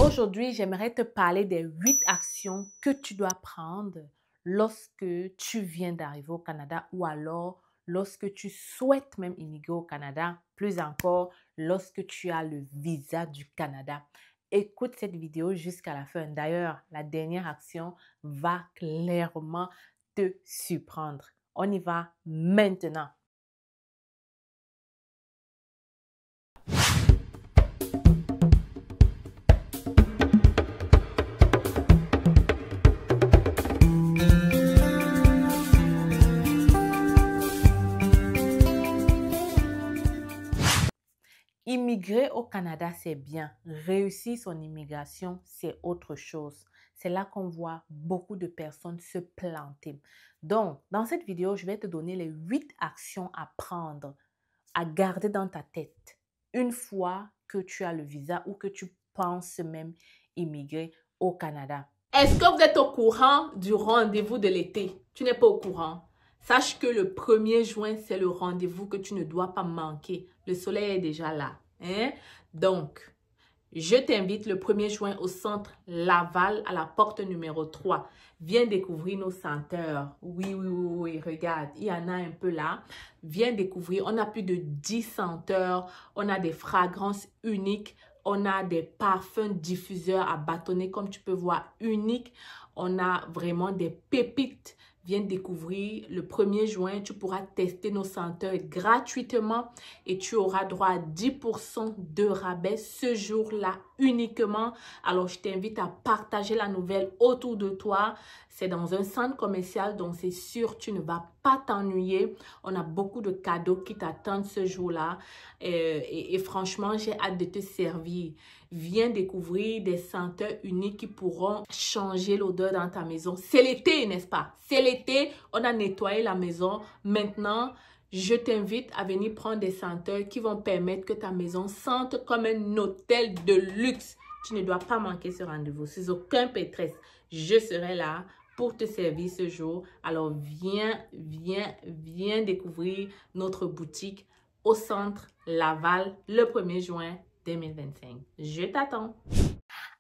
Aujourd'hui, j'aimerais te parler des 8 actions que tu dois prendre lorsque tu viens d'arriver au Canada ou alors lorsque tu souhaites même immigrer au Canada, plus encore lorsque tu as le visa du Canada. Écoute cette vidéo jusqu'à la fin. D'ailleurs, la dernière action va clairement te surprendre. On y va maintenant. Immigrer au Canada, c'est bien. Réussir son immigration, c'est autre chose. C'est là qu'on voit beaucoup de personnes se planter. Donc, dans cette vidéo, je vais te donner les 8 actions à prendre, à garder dans ta tête une fois que tu as le visa ou que tu penses même immigrer au Canada. Est-ce que vous êtes au courant du rendez-vous de l'été? Tu n'es pas au courant. Sache que le 1er juin, c'est le rendez-vous que tu ne dois pas manquer. Le soleil est déjà là. Hein? Donc, je t'invite le 1er juin au centre Laval à la porte numéro 3. Viens découvrir nos senteurs. Oui, regarde, il y en a un peu là. Viens découvrir. On a plus de 10 senteurs. On a des fragrances uniques. On a des parfums diffuseurs à bâtonner, comme tu peux voir, uniques. On a vraiment des pépites. Viens découvrir le 1er juin. Tu pourras tester nos senteurs gratuitement et tu auras droit à 10% de rabais ce jour-là uniquement. Alors, je t'invite à partager la nouvelle autour de toi. C'est dans un centre commercial, donc c'est sûr, tu ne vas pas t'ennuyer. On a beaucoup de cadeaux qui t'attendent ce jour-là. Et franchement, j'ai hâte de te servir. Viens découvrir des senteurs uniques qui pourront changer l'odeur dans ta maison. C'est l'été, n'est-ce pas? C'est l'été, on a nettoyé la maison. Maintenant, je t'invite à venir prendre des senteurs qui vont permettre que ta maison sente comme un hôtel de luxe. Tu ne dois pas manquer ce rendez-vous. Sans aucun pétresse, je serai là pour te servir ce jour. Alors, viens découvrir notre boutique au centre Laval le 1er juin 2025. Je t'attends.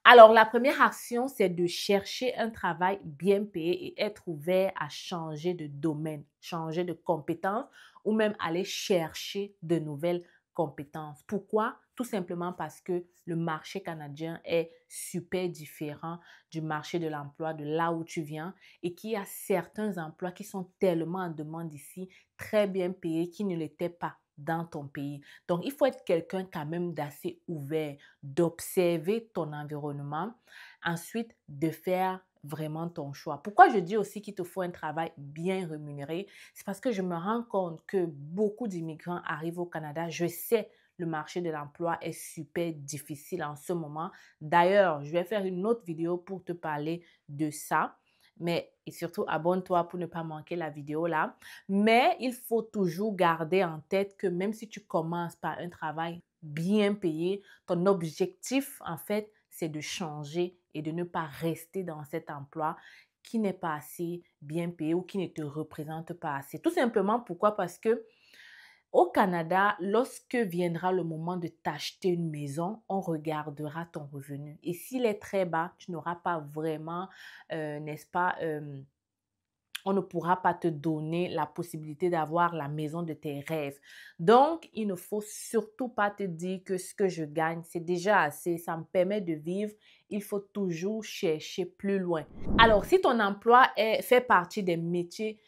Alors, la première action, c'est de chercher un travail bien payé et être ouvert à changer de domaine, changer de compétences ou même aller chercher de nouvelles compétences. Pourquoi? Tout simplement parce que le marché canadien est super différent du marché de l'emploi de là où tu viens et qu'il y a certains emplois qui sont tellement en demande ici, très bien payés, qui ne l'étaient pas dans ton pays. Donc, il faut être quelqu'un quand même d'assez ouvert, d'observer ton environnement, ensuite de faire vraiment ton choix. Pourquoi je dis aussi qu'il te faut un travail bien rémunéré? C'est parce que je me rends compte que beaucoup d'immigrants arrivent au Canada. Je sais, le marché de l'emploi est super difficile en ce moment. D'ailleurs, je vais faire une autre vidéo pour te parler de ça. Et surtout, abonne-toi pour ne pas manquer la vidéo là. Mais il faut toujours garder en tête que même si tu commences par un travail bien payé, ton objectif, en fait, c'est de changer et de ne pas rester dans cet emploi qui n'est pas assez bien payé ou qui ne te représente pas assez. Tout simplement, pourquoi? Parce que au Canada, lorsque viendra le moment de t'acheter une maison, on regardera ton revenu. Et s'il est très bas, tu n'auras pas vraiment, n'est-ce pas, on ne pourra pas te donner la possibilité d'avoir la maison de tes rêves. Donc, il ne faut surtout pas te dire que ce que je gagne, c'est déjà assez, ça me permet de vivre. Il faut toujours chercher plus loin. Alors, si ton emploi fait partie des métiers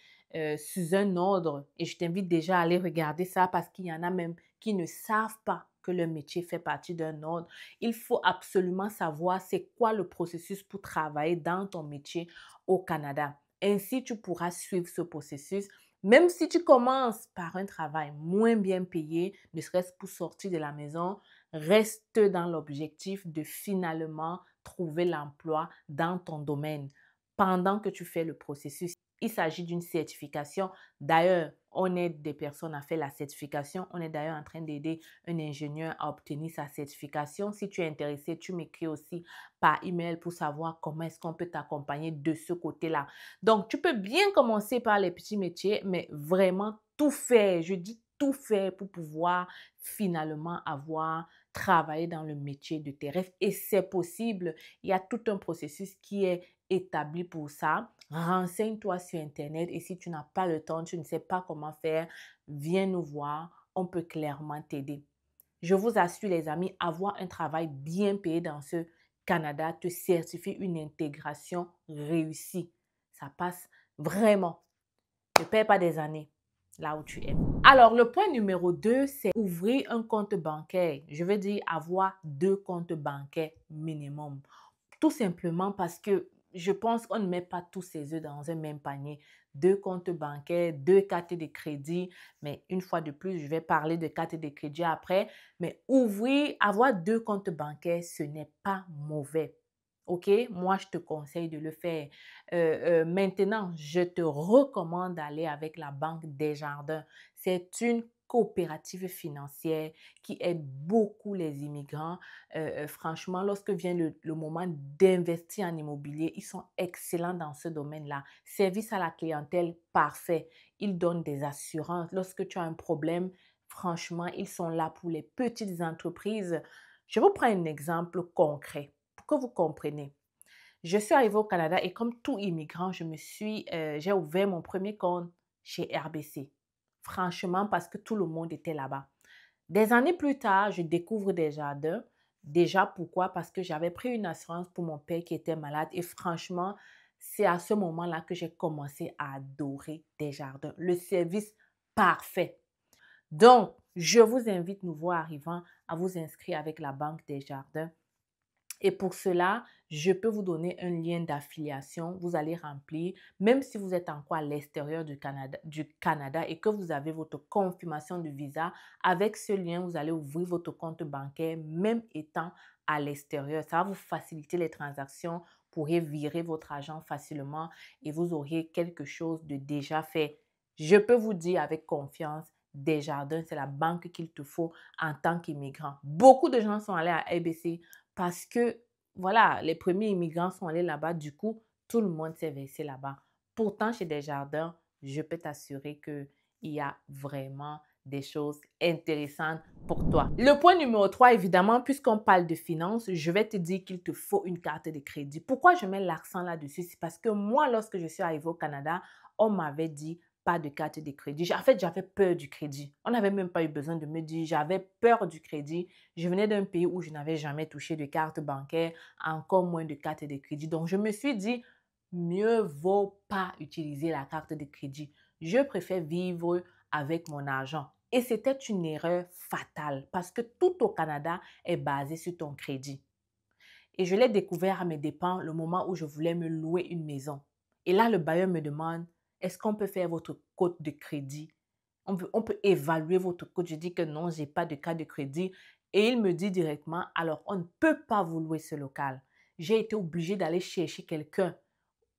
sous un ordre, et je t'invite déjà à aller regarder ça parce qu'il y en a même qui ne savent pas que le métier fait partie d'un ordre, il faut absolument savoir c'est quoi le processus pour travailler dans ton métier au Canada. Ainsi, tu pourras suivre ce processus. Même si tu commences par un travail moins bien payé, ne serait-ce pour sortir de la maison, reste dans l'objectif de finalement trouver l'emploi dans ton domaine pendant que tu fais le processus. Il s'agit d'une certification. D'ailleurs, on aide des personnes à faire la certification. On est d'ailleurs en train d'aider un ingénieur à obtenir sa certification. Si tu es intéressé, tu m'écris aussi par email pour savoir comment est-ce qu'on peut t'accompagner de ce côté-là. Donc, tu peux bien commencer par les petits métiers, mais vraiment tout faire. Je dis tout faire pour pouvoir finalement avoir travailler dans le métier de tes rêves. Et c'est possible. Il y a tout un processus qui est établi pour ça. Renseigne-toi sur Internet et si tu n'as pas le temps, tu ne sais pas comment faire, viens nous voir. On peut clairement t'aider. Je vous assure, les amis, avoir un travail bien payé dans ce Canada te certifie une intégration réussie. Ça passe vraiment. Ne perds pas des années là où tu es. Alors, le point numéro 2, c'est ouvrir un compte bancaire. Je veux dire avoir 2 comptes bancaires minimum. Tout simplement parce que je pense qu'on ne met pas tous ses œufs dans un même panier. 2 comptes bancaires, 2 cartes de crédit. Mais une fois de plus, je vais parler de cartes de crédit après. Mais avoir 2 comptes bancaires, ce n'est pas mauvais. OK? Moi, je te conseille de le faire. Maintenant, je te recommande d'aller avec la Banque Desjardins. C'est une coopérative financière qui aide beaucoup les immigrants. Franchement, lorsque vient le moment d'investir en immobilier, ils sont excellents dans ce domaine-là. Service à la clientèle, parfait. Ils donnent des assurances. Lorsque tu as un problème, franchement, ils sont là pour les petites entreprises. Je vous prends un exemple concret pour que vous compreniez. Je suis arrivée au Canada et comme tout immigrant, j'ai ouvert mon premier compte chez RBC. Franchement, parce que tout le monde était là-bas. Des années plus tard, je découvre Desjardins. Déjà, pourquoi? Parce que j'avais pris une assurance pour mon père qui était malade et franchement, c'est à ce moment-là que j'ai commencé à adorer Desjardins. Le service parfait. Donc, je vous invite, nouveau arrivant, à vous inscrire avec la Banque Desjardins. Et pour cela, je peux vous donner un lien d'affiliation. Vous allez remplir, même si vous êtes encore à l'extérieur du Canada et que vous avez votre confirmation de visa. Avec ce lien, vous allez ouvrir votre compte bancaire, même étant à l'extérieur. Ça va vous faciliter les transactions. Vous pourrez virer votre argent facilement et vous auriez quelque chose de déjà fait. Je peux vous dire avec confiance, Desjardins, c'est la banque qu'il te faut en tant qu'immigrant. Beaucoup de gens sont allés à ABC parce que, voilà, les premiers immigrants sont allés là-bas. Du coup, tout le monde s'est versé là-bas. Pourtant, chez Desjardins, je peux t'assurer qu'il y a vraiment des choses intéressantes pour toi. Le point numéro 3, évidemment, puisqu'on parle de finances, je vais te dire qu'il te faut une carte de crédit. Pourquoi je mets l'accent là-dessus? C'est parce que moi, lorsque je suis arrivée au Canada, on m'avait dit pas de carte de crédit. En fait, j'avais peur du crédit. On n'avait même pas eu besoin de me dire, j'avais peur du crédit. Je venais d'un pays où je n'avais jamais touché de carte bancaire, encore moins de carte de crédit. Donc, je me suis dit, mieux vaut pas utiliser la carte de crédit. Je préfère vivre avec mon argent. Et c'était une erreur fatale parce que tout au Canada est basé sur ton crédit. Et je l'ai découvert à mes dépens le moment où je voulais me louer une maison. Et là, le bailleur me demande, est-ce qu'on peut faire votre cote de crédit? On peut évaluer votre cote. Je dis que non, je n'ai pas de carte de crédit. Et il me dit directement, alors on ne peut pas vous louer ce local. J'ai été obligée d'aller chercher quelqu'un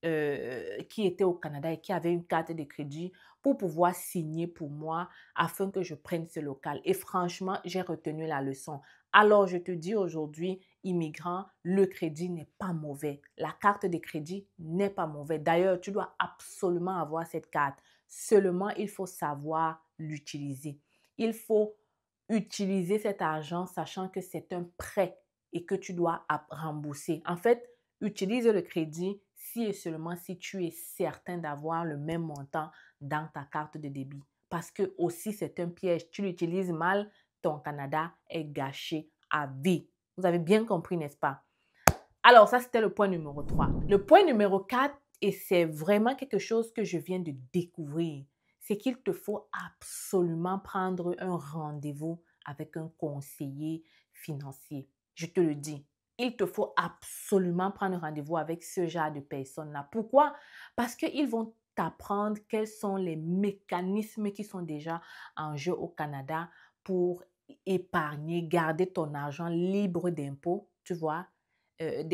qui était au Canada et qui avait une carte de crédit pour pouvoir signer pour moi afin que je prenne ce local. Et franchement, j'ai retenu la leçon. Alors, je te dis aujourd'hui, immigrant, le crédit n'est pas mauvais. La carte de crédit n'est pas mauvaise. D'ailleurs, tu dois absolument avoir cette carte. Seulement, il faut savoir l'utiliser. Il faut utiliser cet argent sachant que c'est un prêt et que tu dois rembourser. En fait, utilise le crédit si et seulement si tu es certain d'avoir le même montant dans ta carte de débit. Parce que aussi, c'est un piège. Tu l'utilises mal, ton Canada est gâché à vie. Vous avez bien compris, n'est-ce pas? Alors, ça, c'était le point numéro 3. Le point numéro 4, et c'est vraiment quelque chose que je viens de découvrir, c'est qu'il te faut absolument prendre un rendez-vous avec un conseiller financier. Je te le dis, il te faut absolument prendre rendez-vous avec ce genre de personnes-là. Pourquoi? Parce qu'ils vont t'apprendre quels sont les mécanismes qui sont déjà en jeu au Canada pour épargner, garder ton argent libre d'impôts, tu vois. Il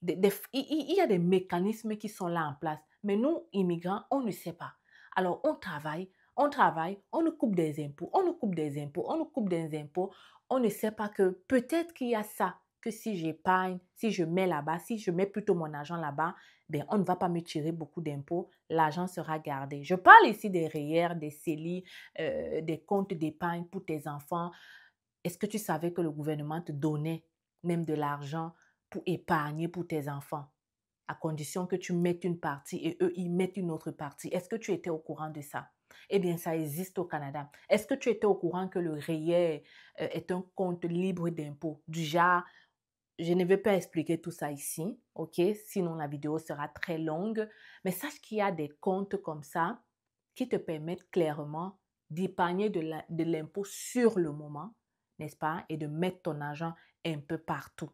y a des mécanismes qui sont là en place. Mais nous, immigrants, on ne sait pas. Alors, on nous coupe des impôts, on nous coupe des impôts, on nous coupe des impôts. On ne sait pas que peut-être qu'il y a ça, que si j'épargne, si je mets là-bas, si je mets plutôt mon argent là-bas, ben, on ne va pas me tirer beaucoup d'impôts, l'argent sera gardé. Je parle ici des REER, des CELI, des comptes d'épargne pour tes enfants. Est-ce que tu savais que le gouvernement te donnait même de l'argent pour épargner pour tes enfants, à condition que tu mettes une partie et eux, ils mettent une autre partie? Est-ce que tu étais au courant de ça? Eh bien, ça existe au Canada. Est-ce que tu étais au courant que le REER est un compte libre d'impôts? Du genre, je ne vais pas expliquer tout ça ici, ok? Sinon, la vidéo sera très longue. Mais sache qu'il y a des comptes comme ça qui te permettent clairement d'épargner de l'impôt sur le moment, n'est-ce pas? Et de mettre ton argent un peu partout.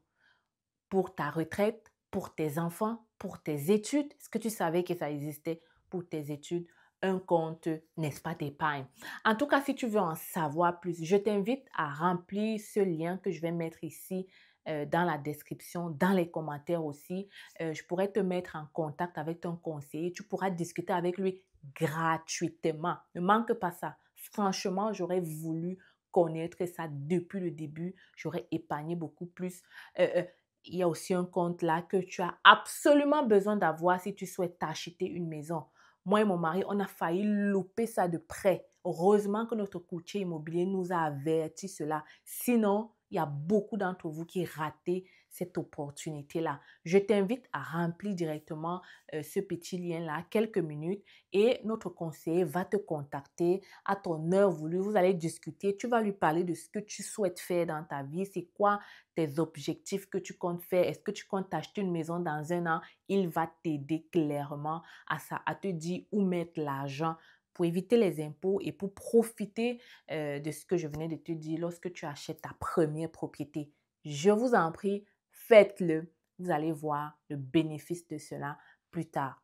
Pour ta retraite, pour tes enfants, pour tes études. Est-ce que tu savais que ça existait pour tes études? Un compte, n'est-ce pas, d'épargne. En tout cas, si tu veux en savoir plus, je t'invite à remplir ce lien que je vais mettre ici dans la description, dans les commentaires aussi. Je pourrais te mettre en contact avec ton conseiller. Tu pourras discuter avec lui gratuitement. Ne manque pas ça. Franchement, j'aurais voulu connaître ça depuis le début. J'aurais épargné beaucoup plus. Il y a aussi un compte là que tu as absolument besoin d'avoir si tu souhaites t'acheter une maison. Moi et mon mari, on a failli louper ça de près. Heureusement que notre courtier immobilier nous a averti cela. Sinon, il y a beaucoup d'entre vous qui ratez cette opportunité-là. Je t'invite à remplir directement ce petit lien-là, quelques minutes, et notre conseiller va te contacter à ton heure voulue. Vous allez discuter, tu vas lui parler de ce que tu souhaites faire dans ta vie, c'est quoi tes objectifs que tu comptes faire, est-ce que tu comptes t'acheter une maison dans un an. Il va t'aider clairement à ça, à te dire où mettre l'argent pour éviter les impôts et pour profiter de ce que je venais de te dire lorsque tu achètes ta première propriété. Je vous en prie, faites-le. Vous allez voir le bénéfice de cela plus tard.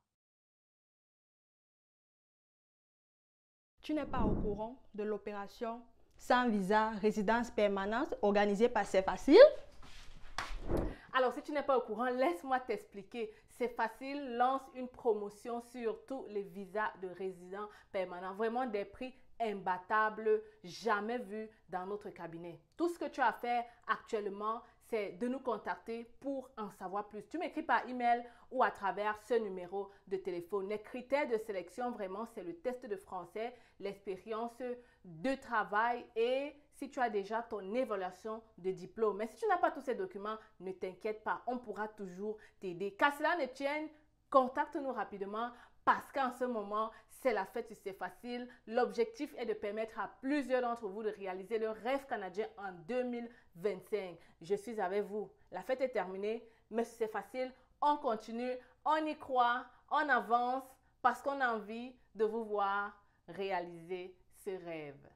Tu n'es pas au courant de l'opération sans visa résidence permanente organisée par C'est Facile? Alors, si tu n'es pas au courant, laisse-moi t'expliquer. C'est facile, lance une promotion sur tous les visas de résidents permanents. Vraiment des prix imbattables, jamais vus dans notre cabinet. Tout ce que tu as à faire actuellement, c'est de nous contacter pour en savoir plus. Tu m'écris par email ou à travers ce numéro de téléphone. Les critères de sélection, vraiment, c'est le test de français, l'expérience de travail et si tu as déjà ton évaluation de diplôme. Mais si tu n'as pas tous ces documents, ne t'inquiète pas, on pourra toujours t'aider. Qu'à cela ne tienne, contacte-nous rapidement parce qu'en ce moment, c'est la fête, c'est facile. L'objectif est de permettre à plusieurs d'entre vous de réaliser le rêve canadien en 2025. Je suis avec vous. La fête est terminée, mais c'est facile. On continue, on y croit, on avance parce qu'on a envie de vous voir réaliser ce rêve.